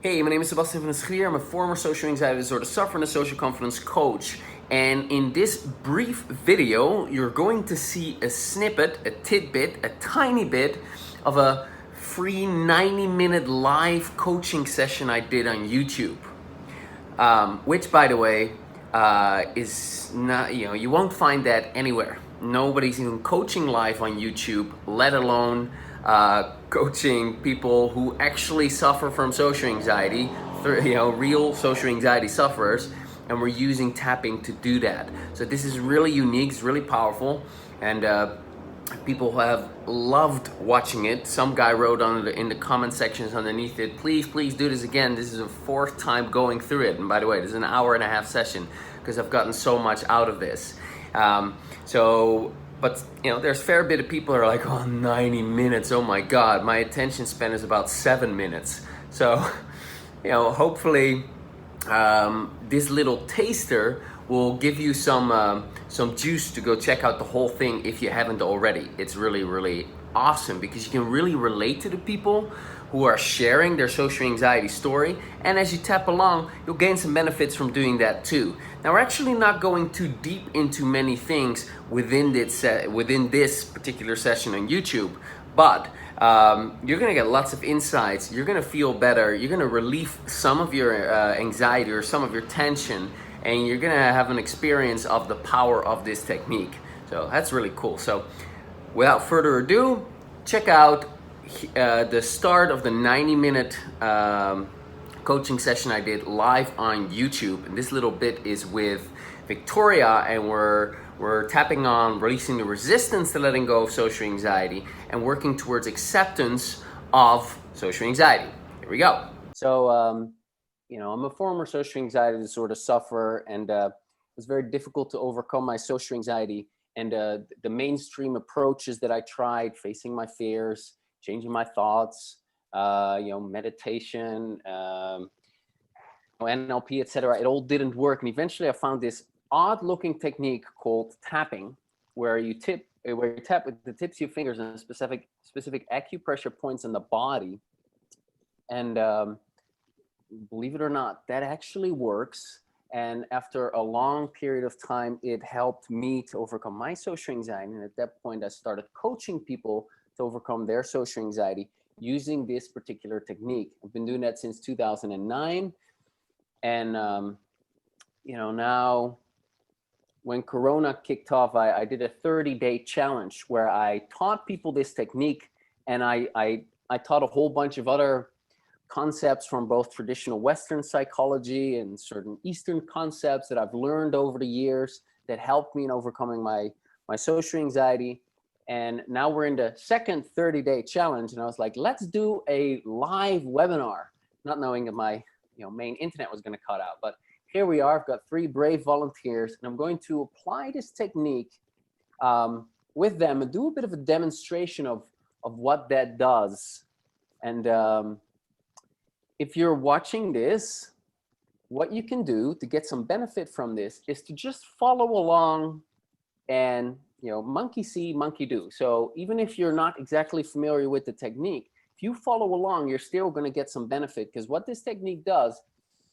Hey, my name is Sebastian van der Schlier. I'm a former social anxiety disorder sufferer and a social confidence coach. And in this brief video, you're going to see a snippet, a tidbit, a tiny bit of a free 90-minute live coaching session I did on YouTube. Which, by the way, is not, you won't find that anywhere. Nobody's even coaching live on YouTube, let alone coaching people who actually suffer from social anxiety, real social anxiety sufferers, and we're using tapping to do that. So this is really unique, it's really powerful, and people have loved watching it. Some guy wrote in the comment sections underneath it, please do this again. This is the fourth time going through it. And by the way, this is an hour-and-a-half session because I've gotten so much out of this. But there's a fair bit of people who are like, oh, 90 minutes, oh my God, my attention span is about 7 minutes. So, hopefully this little taster will give you some juice to go check out the whole thing if you haven't already. It's really, really awesome because you can really relate to the people who are sharing their social anxiety story, and as you tap along, you'll gain some benefits from doing that too. Now, we're actually not going too deep into many things within this particular session on YouTube, but you're gonna get lots of insights. You're gonna feel better. You're gonna relieve some of your anxiety or some of your tension, and you're gonna have an experience of the power of this technique. So that's really cool. So without further ado, check out the start of the 90-minute coaching session I did live on YouTube. And this little bit is with Victoria, and we're tapping on releasing the resistance to letting go of social anxiety and working towards acceptance of social anxiety. Here we go. So, I'm a former social anxiety disorder sufferer, and it was very difficult to overcome my social anxiety. And the mainstream approaches that I tried, facing my fears, changing my thoughts, meditation, NLP, etc., it all didn't work. And eventually I found this odd-looking technique called tapping, where you tap with the tips of your fingers on specific acupressure points in the body. And believe it or not, that actually works. And after a long period of time, it helped me to overcome my social anxiety. And at that point, I started coaching people to overcome their social anxiety using this particular technique. I've been doing that since 2009. And, now when Corona kicked off, I did a 30-day challenge where I taught people this technique, and I taught a whole bunch of other concepts from both traditional Western psychology and certain Eastern concepts that I've learned over the years that helped me in overcoming my social anxiety. And now we're in the second 30-day challenge, and I was like, let's do a live webinar, not knowing that my main internet was going to cut out. But here we are. I've got 3 brave volunteers, and I'm going to apply this technique with them and do a bit of a demonstration of what that does. And if you're watching this, what you can do to get some benefit from this is to just follow along and, monkey see, monkey do. So even if you're not exactly familiar with the technique, if you follow along, you're still going to get some benefit, because what this technique does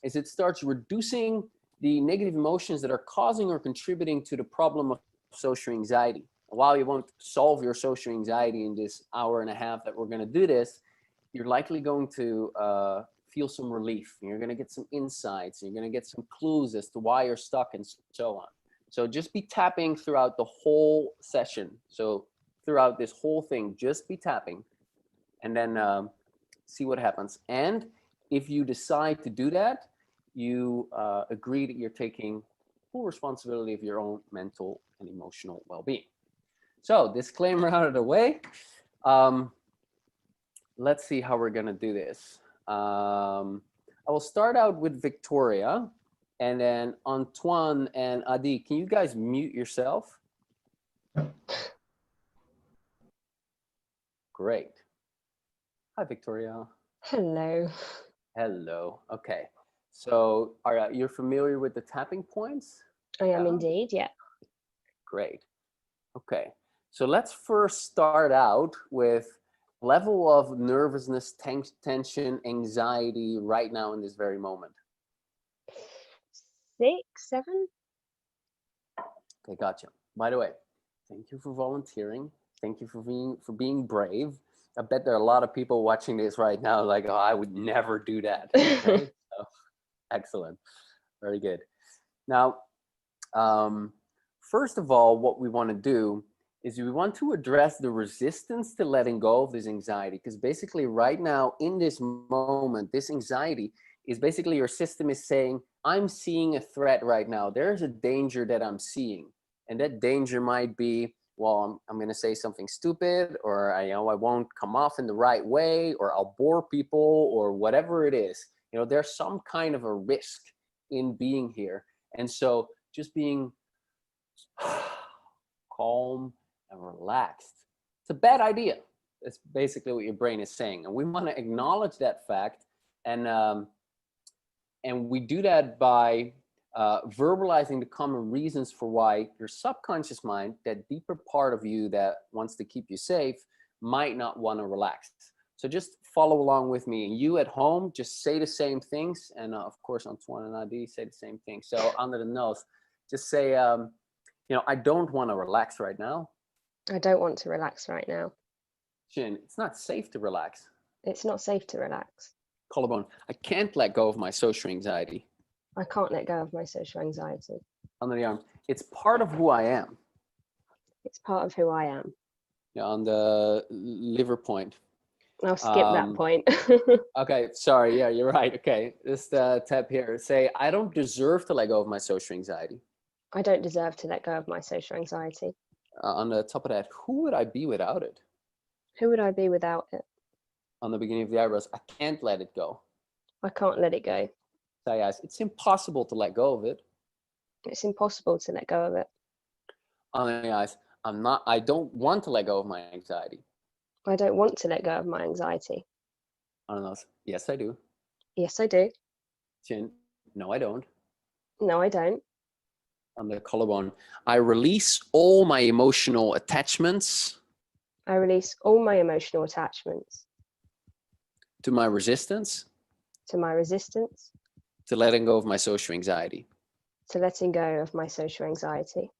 is it starts reducing the negative emotions that are causing or contributing to the problem of social anxiety. While you won't solve your social anxiety in this hour and a half that we're going to do this, you're likely going to feel some relief. You're going to get some insights. You're going to get some clues as to why you're stuck and so on. So just be tapping throughout the whole session. So throughout this whole thing, just be tapping, and then see what happens. And if you decide to do that, you agree that you're taking full responsibility of your own mental and emotional well-being. So disclaimer out of the way. Let's see how we're going to do this. I will start out with Victoria, and then Antoine and Adi. Can you guys mute yourself? Great. Hi, Victoria. Hello. Hello. Okay. So you're familiar with the tapping points? I am indeed, yeah. Great. Okay. So let's first start out with level of nervousness, tension, anxiety right now in this very moment? 6, 7. Okay, gotcha. By the way, thank you for volunteering. Thank you for being brave. I bet there are a lot of people watching this right now like, oh, I would never do that. Okay, so, excellent. Very good. Now, first of all, what we want to do is we want to address the resistance to letting go of this anxiety. Because basically right now in this moment, this anxiety is basically your system is saying, I'm seeing a threat right now. There's a danger that I'm seeing. And that danger might be, well, I'm going to say something stupid, or I won't come off in the right way, or I'll bore people, or whatever it is. There's some kind of a risk in being here. And so just being calm and relaxed, it's a bad idea. That's basically what your brain is saying. And we want to acknowledge that fact. And we do that by verbalizing the common reasons for why your subconscious mind, that deeper part of you that wants to keep you safe, might not want to relax. So just follow along with me. And you at home, just say the same things. And of course, Antoine and Adi say the same thing. So under the nose, just say, I don't want to relax right now. I don't want to relax right now. Chin, it's not safe to relax. It's not safe to relax. Collarbone, I can't let go of my social anxiety. I can't let go of my social anxiety. Under the arm, it's part of who I am. It's part of who I am. Yeah, on the liver point. I'll skip that point. Okay, sorry. Yeah, you're right. Okay, this tab here. Say, I don't deserve to let go of my social anxiety. I don't deserve to let go of my social anxiety. On the top of that, who would I be without it? Who would I be without it? On the beginning of the eyebrows, I can't let it go. I can't let it go. Say, eyes, it's impossible to let go of it. It's impossible to let go of it. On the eyes, I don't want to let go of my anxiety. I don't want to let go of my anxiety. On the nose, yes, I do. Yes, I do. Chin, no, I don't. No, I don't. On the collarbone, I release all my emotional attachments. I release all my emotional attachments. To my resistance. To my resistance. To letting go of my social anxiety. To letting go of my social anxiety.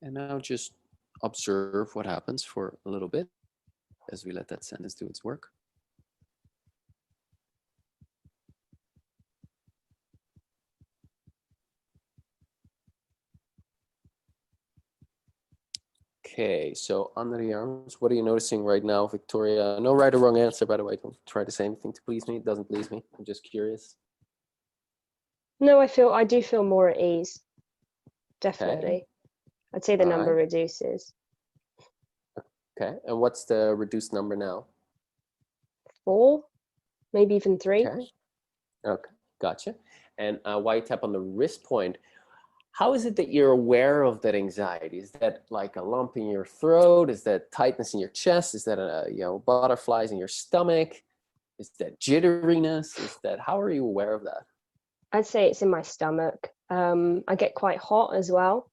And now just observe what happens for a little bit as we let that sentence do its work. Okay, so under the arms, what are you noticing right now, Victoria? No right or wrong answer, by the way. Don't try to say anything to please me. It doesn't please me. I'm just curious. No, I do feel more at ease. Definitely. Okay. I'd say the number reduces. Okay, and what's the reduced number now? 4, maybe even 3. Okay, gotcha. And while you tap on the wrist point, how is it that you're aware of that anxiety? Is that like a lump in your throat? Is that tightness in your chest? Is that butterflies in your stomach? Is that jitteriness? How are you aware of that? I'd say it's in my stomach. I get quite hot as well.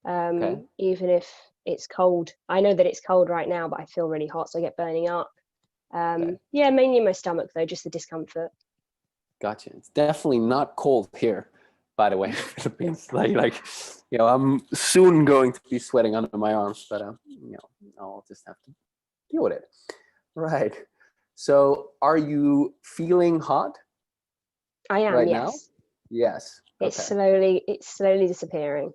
Even if it's cold. I know that it's cold right now, but I feel really hot, so I get burning up. Yeah, mainly in my stomach though, just the discomfort. Gotcha. It's definitely not cold here, by the way. Philippines, I'm soon going to be sweating under my arms, but I'll just have to deal with it. Right. So, are you feeling hot? I am. Right yes. Now? Yes. Okay. It's slowly disappearing.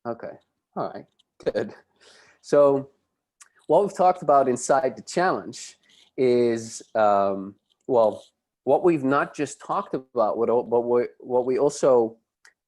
Okay. All right. Good. So, what we've talked about inside the challenge is, what we've not just talked about, but what we also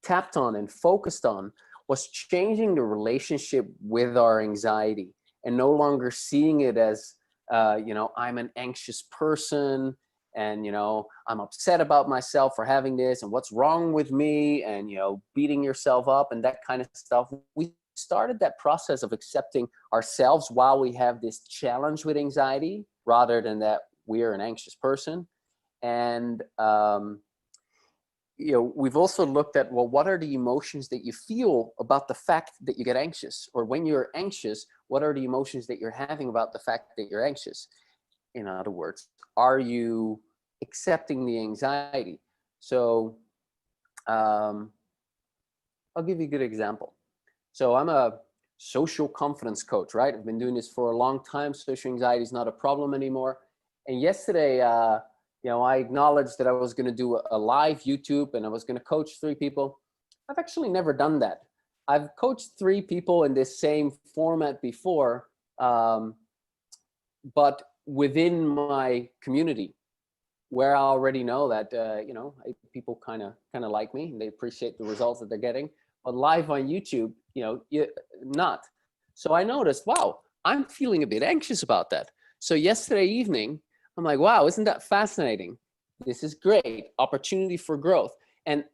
tapped on and focused on was changing the relationship with our anxiety and no longer seeing it as, I'm an anxious person and, I'm upset about myself for having this and what's wrong with me and, beating yourself up and that kind of stuff. We started that process of accepting ourselves while we have this challenge with anxiety rather than that we're an anxious person. And, we've also looked at, what are the emotions that you feel about the fact that you get anxious? Or when you're anxious, what are the emotions that you're having about the fact that you're anxious? In other words, are you accepting the anxiety? So I'll give you a good example. So I'm a social confidence coach, right? I've been doing this for a long time. Social anxiety is not a problem anymore. And yesterday, I acknowledged that I was going to do a live YouTube and I was going to coach 3 people. I've actually never done that. I've coached 3 people in this same format before, but within my community, where I already know that people kind of like me and they appreciate the results that they're getting. But live on YouTube, not. So I noticed, wow, I'm feeling a bit anxious about that. So yesterday evening, I'm like, wow, isn't that fascinating? This is great, opportunity for growth. And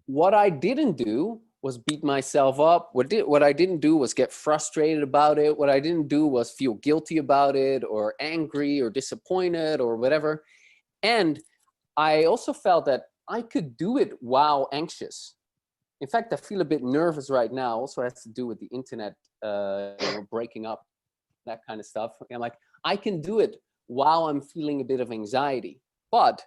what I didn't do was beat myself up. What I didn't do was get frustrated about it. What I didn't do was feel guilty about it or angry or disappointed or whatever. And I also felt that I could do it while anxious. In fact, I feel a bit nervous right now. Also has to do with the internet, breaking up, that kind of stuff. I'm like, I can do it while I'm feeling a bit of anxiety. But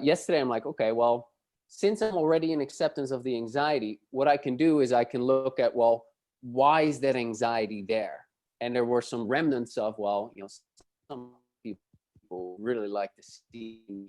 yesterday I'm like, okay, well, since I'm already in acceptance of the anxiety, what I can do is I can look at, well, why is that anxiety there? And there were some remnants of, well, some people really like to see me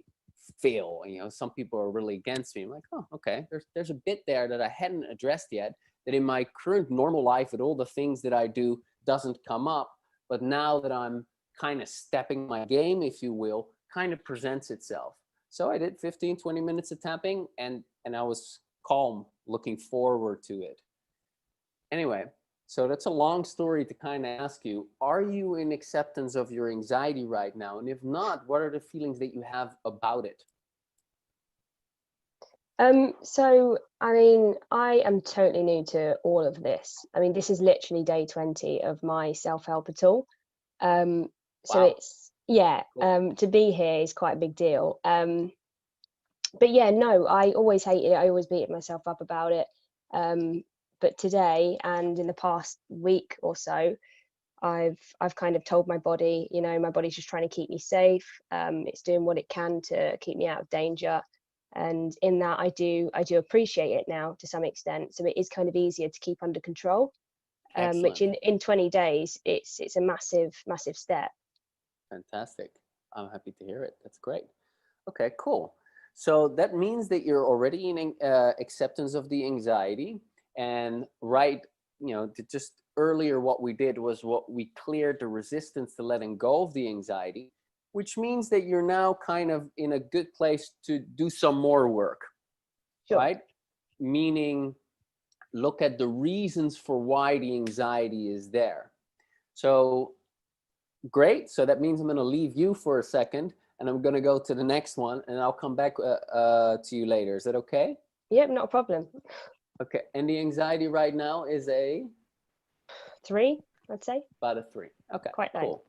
fail. Some people are really against me. I'm like, oh, okay, there's a bit there that I hadn't addressed yet, that in my current normal life with all the things that I do doesn't come up. But now that I'm kind of stepping my game, if you will, kind of presents itself. So I did 15, 20 minutes of tapping and I was calm, looking forward to it. Anyway, so that's a long story to kind of ask you, are you in acceptance of your anxiety right now? And if not, what are the feelings that you have about it? So, I mean, I am totally new to all of this. I mean, this is literally day 20 of my self-help at all. So Wow. it's, yeah, Cool. to be here is quite a big deal. But yeah, no, I always hate it. I always beat myself up about it. But today and in the past week or so, I've kind of told my body, my body's just trying to keep me safe. It's doing what it can to keep me out of danger. And in that, I do appreciate it now to some extent. So it is kind of easier to keep under control. Which Excellent. in 20 days, it's a massive step. Fantastic. I'm happy to hear it. That's great. Okay, cool. So that means that you're already in acceptance of the anxiety. And just earlier what we did was what we cleared the resistance to letting go of the anxiety, which means that you're now kind of in a good place to do some more work, Sure. right? Meaning look at the reasons for why the anxiety is there. So great. So that means I'm going to leave you for a second and I'm going to go to the next one and I'll come back to you later. Is that okay? Yep, not a problem. Okay. And the anxiety right now is a 3, I'd say. about a 3. Okay. Quite low. Cool.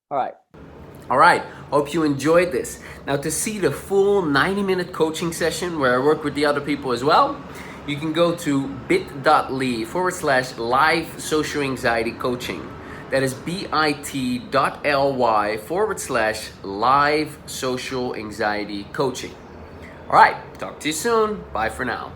All right. All right. Hope you enjoyed this. Now, to see the full 90-minute coaching session where I work with the other people as well, you can go to bit.ly/live social anxiety coaching. That is bit.ly/live social anxiety coaching. All right. Talk to you soon. Bye for now.